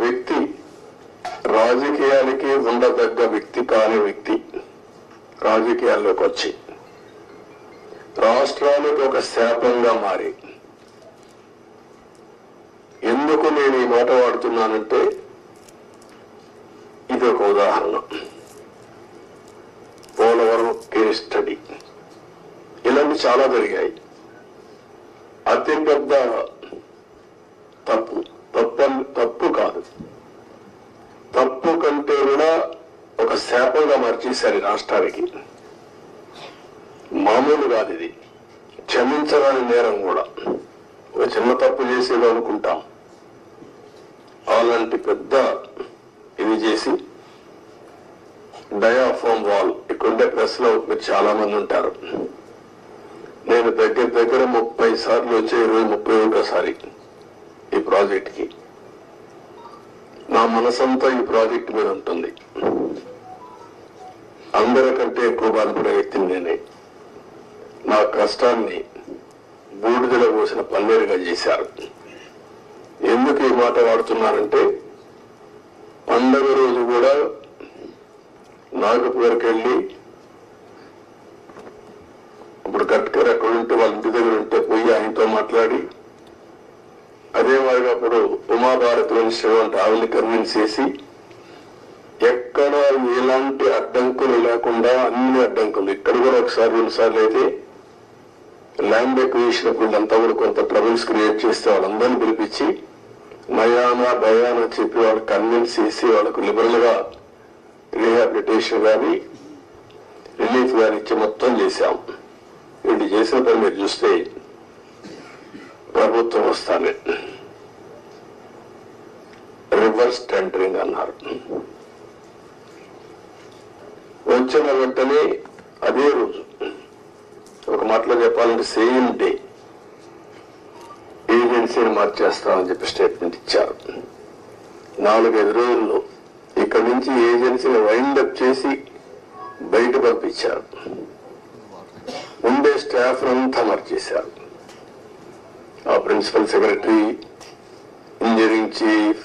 వ్యక్తి రాజకీయానికి ఉండదగ్గ వ్యక్తి కాని వ్యక్తి రాజకీయాల్లోకి వచ్చి రాష్ట్రానికి ఒక శాపంగా మారి, ఎందుకు నేను ఈ మాట వాడుతున్నానంటే ఇది ఒక ఉదాహరణ. పోలవరం కేస్ స్టడీ ఇలాంటి చాలా జరిగాయి. అతిపెద్ద తప్పు కాదు, తప్పు కంటే కూడా ఒక శాపంగా మార్చేశారు రాష్ట్రానికి. మామూలు కాదు ఇది, క్షమించరాని నేరం కూడా. ఒక చిన్న తప్పు చేసేది అనుకుంటాం, అలాంటి పెద్ద ఇది చేసి డయాఫామ్ వాల్. ఇక్కడుండే ప్రెస్ లో మీరు చాలా మంది ఉంటారు. నేను దగ్గర 30 సార్లు వచ్చే 31సారి ఈ ప్రాజెక్ట్ కి. నా మనసంతా ఈ ప్రాజెక్ట్ మీద ఉంటుంది. అందరికంటే ఎక్కువ బాధపడే వ్యక్తిని నేనే. నా కష్టాన్ని బూడిదలో పోసిన పన్నీరుగా చేశారు. ఎందుకు ఈ మాట వాడుతున్నారంటే, పండగ రోజు కూడా నాగపూర్కి వెళ్ళి, ఇప్పుడు గట్కర్ ఎక్కడ ఉంటే వాళ్ళ ఇంటి దగ్గర ఉంటే పోయి ఆయనతో మాట్లాడి, అదే మాదిరిగా అప్పుడు ఉమాభారత్ మినిస్టర్ అంటే ఆవిని కన్విన్స్ చేసి, ఎక్కడ ఎలాంటి అడ్డంకులు లేకుండా అన్ని అడ్డంకులు, ఇక్కడ కూడా ఒకసారి 2 సార్లు అయితే ల్యాండ్ ఎక్విజిషన్ అప్పుడు అంతా కూడా కొంత ట్రబుల్స్ క్రియేట్ చేస్తే వాళ్ళందరినీ పిలిపించి నయానా భయానా చెప్పి వాళ్ళు కన్విన్స్ చేసి వాళ్ళకు లిబరల్ గా రీహాబిలిటేషన్ కానీ రిలీఫ్ కానీ ఇచ్చి మొత్తం చేశాం. వీళ్ళు చేసిన పని మీరు చూస్తే ప్రభుత్వం వస్తానే రివర్స్ టెండరింగ్ అన్నారు. వచ్చిన వెంటనే అదే రోజు, ఒక మాటలో చెప్పాలంటే సేమ్ డే ఏజెన్సీని మార్చేస్తామని చెప్పి స్టేట్మెంట్ ఇచ్చారు. 4-5 రోజుల్లో ఇక్కడి నుంచి ఏజెన్సీని వైండప్ చేసి బయట పంపించారు. ఉండే స్టాఫ్ అంతా మార్చేశారు. ఆ ప్రిన్సిపల్ సెక్రటరీ, ఇంజనీరింగ్ చీఫ్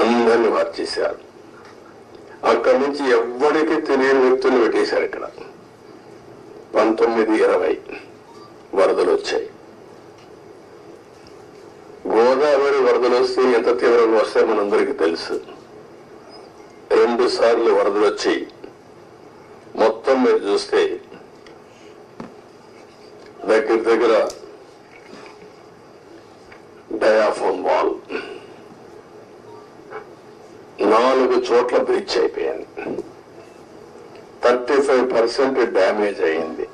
అందరినీ మార్చేశారు. అక్కడి నుంచి ఎవ్వడికి తెలియని వ్యక్తులు పెట్టేశారు. ఇక్కడ 19-20 వరదలు వచ్చాయి. గోదావరి వరదలు వస్తే ఎంత తీవ్రంగా వస్తాయో మనందరికీ తెలుసు. 2 సార్లు వరదలు వచ్చి మొత్తం మీరు చూస్తే దగ్గర డయాఫామ్ వాల్ 4 చోట్ల బ్రీచ్ అయిపోయింది. 35% డ్యామేజ్ అయింది.